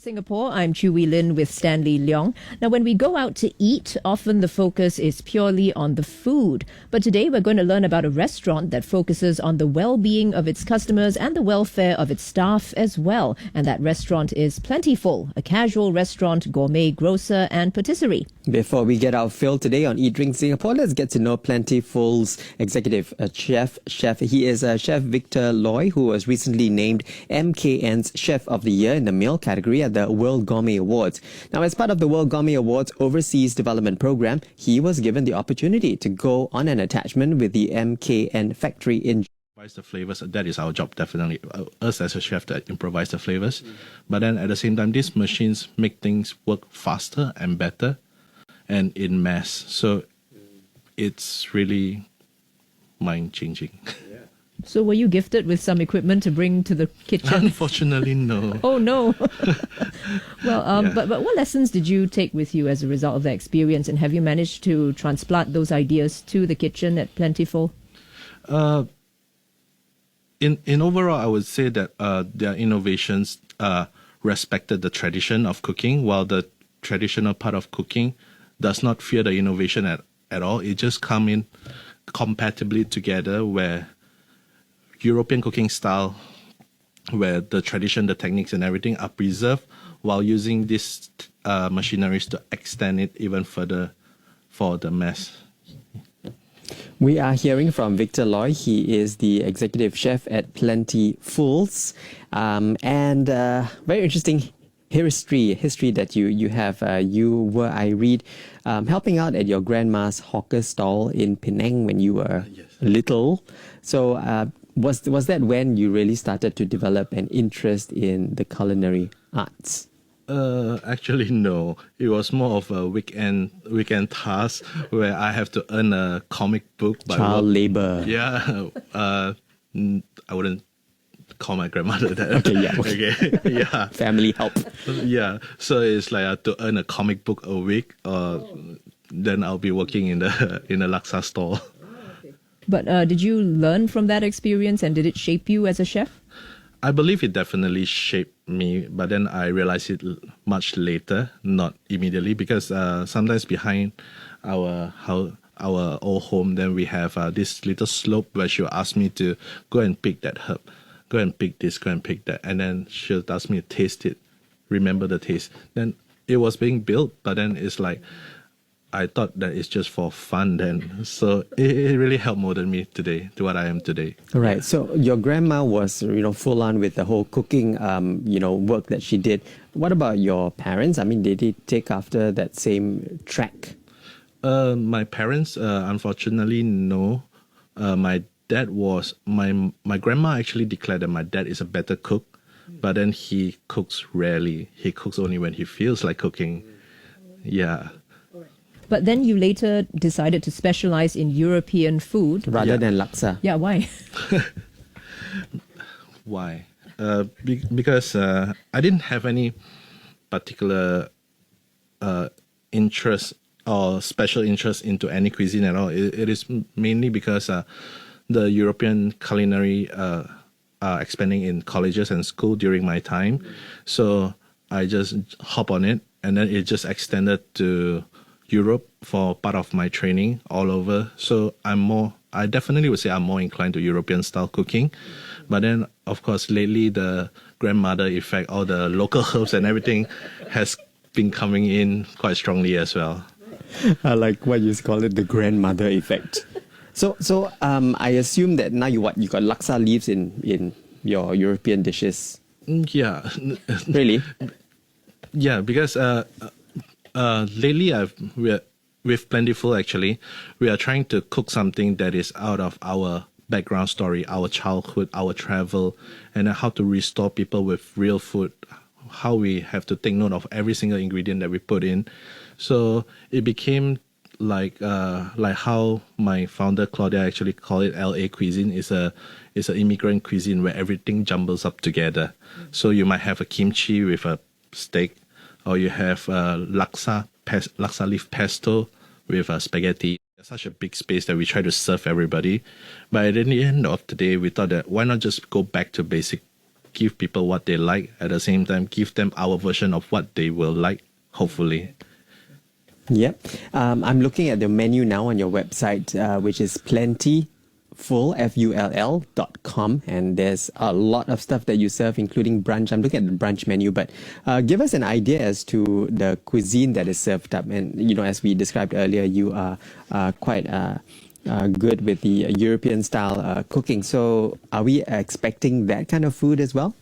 Singapore, I'm Chu Wee Lin with Stanley Leong. Now, when we go out to eat, often the focus is purely on the food. But today we're going to learn about a restaurant that focuses on the well-being of its customers and the welfare of its staff as well. And that restaurant is Plentiful, a casual restaurant, gourmet grocer and patisserie. Before we get our fill today on Eat Drink Singapore, let's get to know Plentiful's executive chef. He is Chef Victor Loy, who was recently named MKN's Chef of the Year in the male category at the World Gourmet Awards. Now, as part of the World Gourmet Awards Overseas Development Program, he was given the opportunity to go on an attachment with the MKN factory in improvise the flavors. That is our job, definitely. Us as a chef that improvise the flavors. But then at the same time, these machines make things work faster and better and in mass. So it's really mind-changing. So were you gifted with some equipment to bring to the kitchen? Unfortunately, no. Oh, no. Well, but what lessons did you take with you as a result of that experience? And have you managed to transplant those ideas to the kitchen at Plentiful? In overall, I would say that their innovations respected the tradition of cooking, while the traditional part of cooking does not fear the innovation at all. It just come in compatibly together, where European cooking style, where the tradition, the techniques and everything are preserved, while using these machineries to extend it even further for the mass. We are hearing from Victor Loy. He is the executive chef at Plentiful's. And very interesting history that you have. You were, I read, helping out at your grandma's hawker stall in Penang when you were little. So was that when you really started to develop an interest in the culinary arts? Actually, no. It was more of a weekend task where I have to earn a comic book by child labor. Yeah, I wouldn't call my grandmother that. Okay, yeah. Okay, yeah. Family help. Yeah, so it's like to earn a comic book a week, then I'll be working in a laksa store. But did you learn from that experience and did it shape you as a chef? I believe it definitely shaped me, but then I realized it much later, not immediately, because sometimes behind our old home, then we have this little slope where she'll ask me to go and pick that herb, go and pick this, go and pick that, and then she'll ask me to taste it, remember the taste. Then it was being built, but then it's like, I thought that it's just for fun then. So it really helped mold me today to what I am today. Right. Yeah. So your grandma was, full on with the whole cooking, work that she did. What about your parents? I mean, did they take after that same track? My parents, unfortunately, no. My dad was, my grandma actually declared that my dad is a better cook, but then he cooks rarely. He cooks only when he feels like cooking. Yeah. But then you later decided to specialize in European food. Rather than laksa. Yeah, why? Why? Because I didn't have any particular interest or special interest into any cuisine at all. It is mainly because the European culinary are expanding in colleges and school during my time. So I just hop on it, and then it just extended to Europe for part of my training all over. So I definitely would say I'm more inclined to European style cooking. But then, of course, lately the grandmother effect, all the local herbs and everything has been coming in quite strongly as well. I like what you call it, the grandmother effect. So I assume that now you got laksa leaves in your European dishes. Yeah. Really? Yeah, because lately with Plentiful, actually, we are trying to cook something that is out of our background story, our childhood, our travel, and how to restore people with real food, how we have to take note of every single ingredient that we put in. So it became like how my founder Claudia actually called it LA Cuisine. Is an immigrant cuisine where everything jumbles up together. So you might have a kimchi with a steak, or you have laksa leaf pesto with spaghetti. It's such a big space that we try to serve everybody. But at the end of the day, we thought that why not just go back to basic give people what they like, at the same time give them our version of what they will like, hopefully. Yep. I'm looking at the menu now on your website, which is plentiful.com, and there's a lot of stuff that you serve, including brunch. I'm looking at the brunch menu, but give us an idea as to the cuisine that is served up. And, as we described earlier, you are quite good with the European style cooking. So are we expecting that kind of food as well?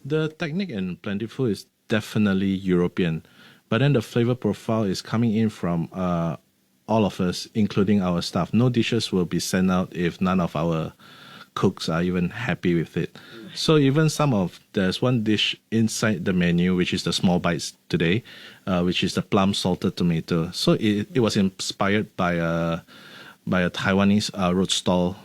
The technique in Plentiful is definitely European, but then the flavor profile is coming in from all of us, including our staff. No dishes will be sent out if none of our cooks are even happy with it. So even there's one dish inside the menu, which is the small bites today, which is the plum salted tomato. So it was inspired by a Taiwanese road stall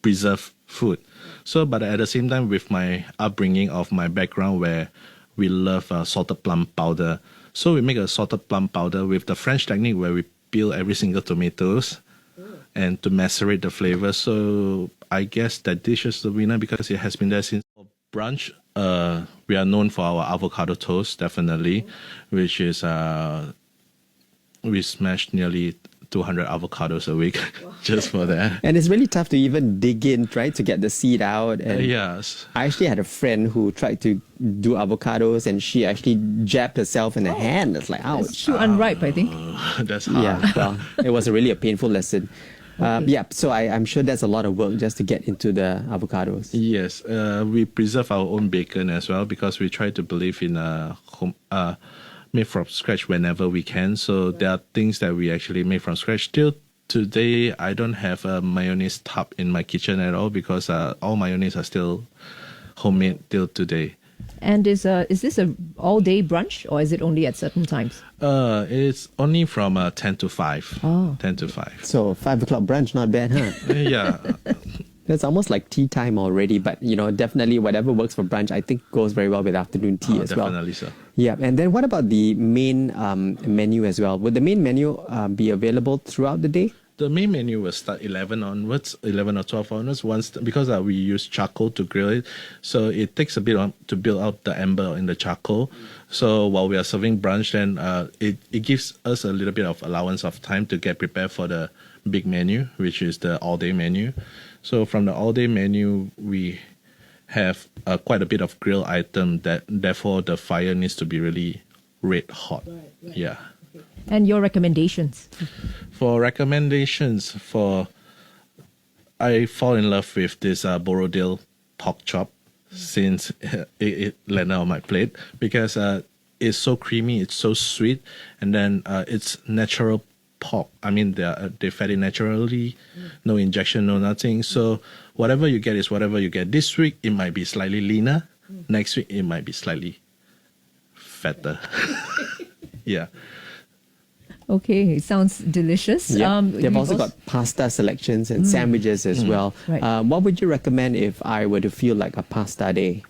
preserved food. So, but at the same time, with my upbringing of my background where we love salted plum powder, so we make a salted plum powder with the French technique where we peel every single tomatoes and to macerate the flavor. So I guess that dish is the winner because it has been there since brunch. We are known for our avocado toast, definitely, which is we smash nearly 200 avocados a week just for that. And it's really tough to even dig in, right, to get the seed out. And yes. I actually had a friend who tried to do avocados, and she actually jabbed herself in the hand. It's like, ouch. It's too unripe, I think. That's hard. Yeah, well, it was really a painful lesson. So I'm sure that's a lot of work just to get into the avocados. Yes, we preserve our own bacon as well because we try to believe in home, made from scratch whenever we can. So there are things that we actually make from scratch. Till today, I don't have a mayonnaise tub in my kitchen at all because all mayonnaise are still homemade till today. And is this a all-day brunch, or is it only at certain times? It's only from 10 to 5. Oh. 10 to 5. So 5 o'clock brunch, not bad, huh? Yeah. That's almost like tea time already, but definitely whatever works for brunch, I think goes very well with afternoon tea as well. Definitely so. Yeah, and then what about the main menu as well? Would the main menu be available throughout the day? The main menu will start 11 onwards, 11 or 12 onwards, because we use charcoal to grill it. So it takes a bit to build out the ember in the charcoal. So while we are serving brunch, then it gives us a little bit of allowance of time to get prepared for the big menu, which is the all-day menu. So from the all-day menu, we have quite a bit of grill item that therefore the fire needs to be really red hot. Right. Yeah. And your recommendations? For recommendations, I fall in love with this Borodale pork chop since it landed on my plate because it's so creamy, it's so sweet, and then it's natural pork. I mean, they fed it naturally, no injection, no nothing. So whatever you get is whatever you get. This week it might be slightly leaner. Next week it might be slightly fatter. Yeah. Okay, sounds delicious. Yeah. They've also got pasta selections and sandwiches as well. Right. What would you recommend if I were to feel like a pasta day?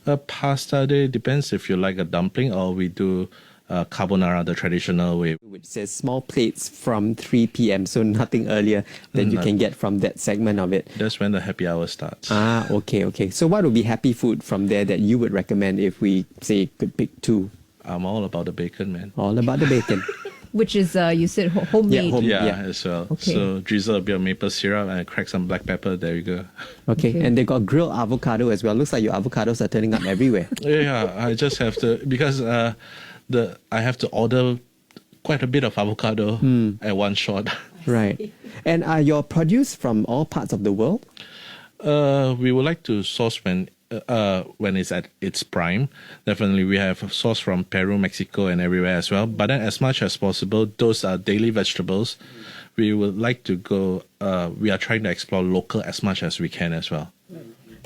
A pasta day depends if you like a dumpling or we do carbonara the traditional way. Which says small plates from 3 p.m., so nothing earlier than you can get from that segment of it. That's when the happy hour starts. Okay. So what would be happy food from there that you would recommend if we, say, could pick two? I'm all about the bacon, man. All about the bacon. Which is, you said, homemade. Yeah, as well. Okay. So drizzle a bit of maple syrup and crack some black pepper. There you go. Okay. And they got grilled avocado as well. Looks like your avocados are turning up everywhere. Yeah, I just have to, because I have to order quite a bit of avocado at one shot. Right. And are your produce from all parts of the world? We would like to source when it's at its prime. Definitely, we have source from Peru, Mexico, and everywhere as well. But then, as much as possible, those are daily vegetables. We would like to go. We are trying to explore local as much as we can as well.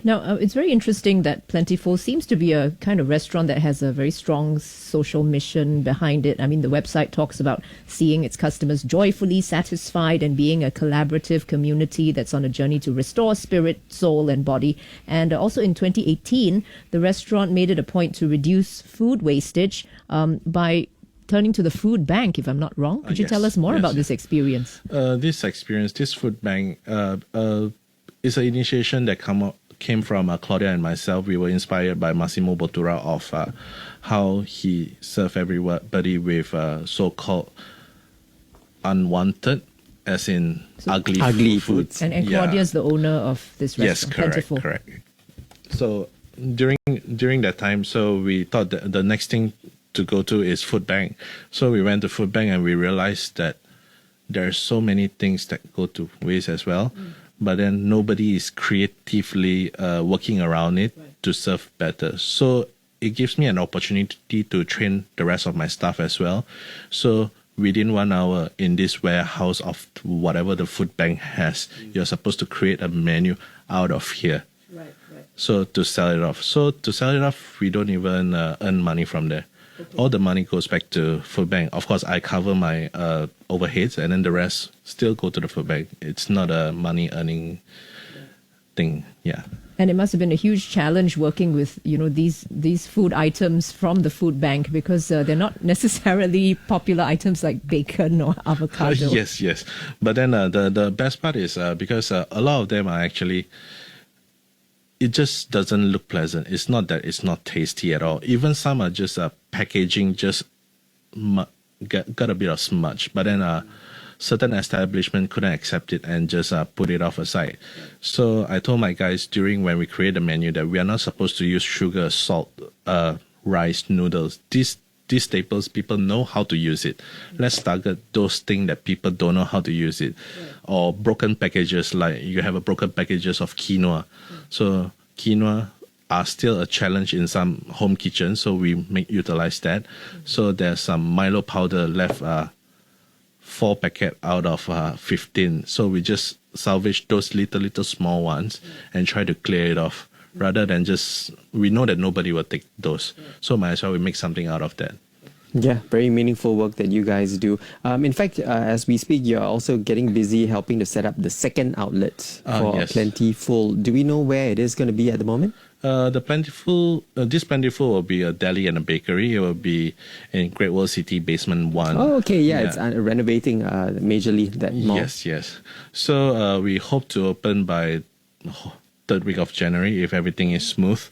Now, it's very interesting that Plentiful seems to be a kind of restaurant that has a very strong social mission behind it. I mean, the website talks about seeing its customers joyfully satisfied and being a collaborative community that's on a journey to restore spirit, soul, and body. And also in 2018, the restaurant made it a point to reduce food wastage by turning to the food bank, if I'm not wrong. Could you tell us more about this came from Claudia and myself. We were inspired by Massimo Bottura of how he served everybody with so-called unwanted, as in ugly foods. And Claudia's the owner of this Yes, restaurant. Plentiful. correct. So during that time, so we thought that the next thing to go to is food bank. So we went to food bank and we realized that there are so many things that go to waste as well. But then nobody is creatively working around it to serve better. So it gives me an opportunity to train the rest of my staff as well. So within 1 hour in this warehouse of whatever the food bank has, you're supposed to create a menu out of here. Right. So to sell it off. So to sell it off, we don't even earn money from there. Okay. All the money goes back to food bank. Of course, I cover my overheads, and then the rest still go to the food bank. It's not a money earning thing. Yeah. And it must have been a huge challenge working with, these food items from the food bank, because they're not necessarily popular items like bacon or avocado. Yes. But then the best part is because a lot of them are actually, it just doesn't look pleasant. It's not that it's not tasty at all. Even some are just packaging just got a bit of smudge. But then certain establishment couldn't accept it and just put it off aside. So I told my guys when we create the menu that we are not supposed to use sugar, salt, rice, noodles. These staples, people know how to use it. Let's target those things that people don't know how to use it. Or broken packages, like you have a broken packages of quinoa. So quinoa are still a challenge in some home kitchens, so we utilize that. So there's some Milo powder left, 4 packet out of 15. So we just salvage those little small ones and try to clear it off, rather than we know that nobody will take those. So might as well we make something out of that. Yeah, very meaningful work that you guys do. In fact, as we speak, you're also getting busy helping to set up the second outlet for yes. Plentiful. Do we know where it is going to be at the moment? This Plentiful will be a deli and a bakery. It will be in Great World City Basement 1. Oh, okay. Yeah, it's renovating majorly that mall. Yes. So we hope to open by 3rd week of January if everything is smooth.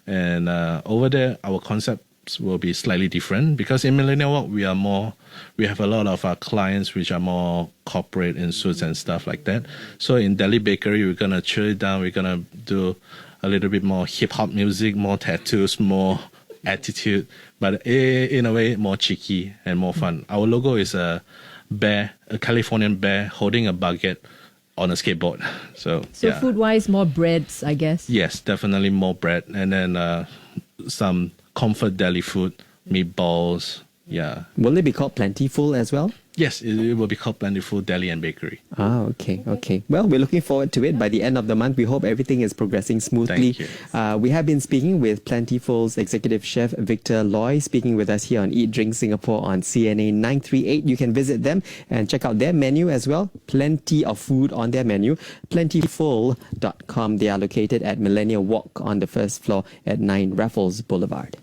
And over there, our concepts will be slightly different, because in Millennial Walk, we have a lot of our clients which are more corporate in suits and stuff like that. So in Deli Bakery, we're going to chill it down. We're going to do a little bit more hip-hop music, more tattoos, more attitude, but in a way more cheeky and more fun. Our logo is a Californian bear holding a baguette on a skateboard. So food-wise, more breads, I guess. Yes, definitely more bread, and then some comfort deli food, meatballs. Yeah. Will it be called Plentiful as well? Yes, it will be called Plentiful Deli and Bakery. Okay. Well, we're looking forward to it. By the end of the month, we hope everything is progressing smoothly. Thank you. We have been speaking with Plentiful's executive chef, Victor Loy, speaking with us here on Eat Drink Singapore on CNA 938. You can visit them and check out their menu as well. Plenty of food on their menu. Plentiful.com. They are located at Millennial Walk on the first floor at 9 Raffles Boulevard.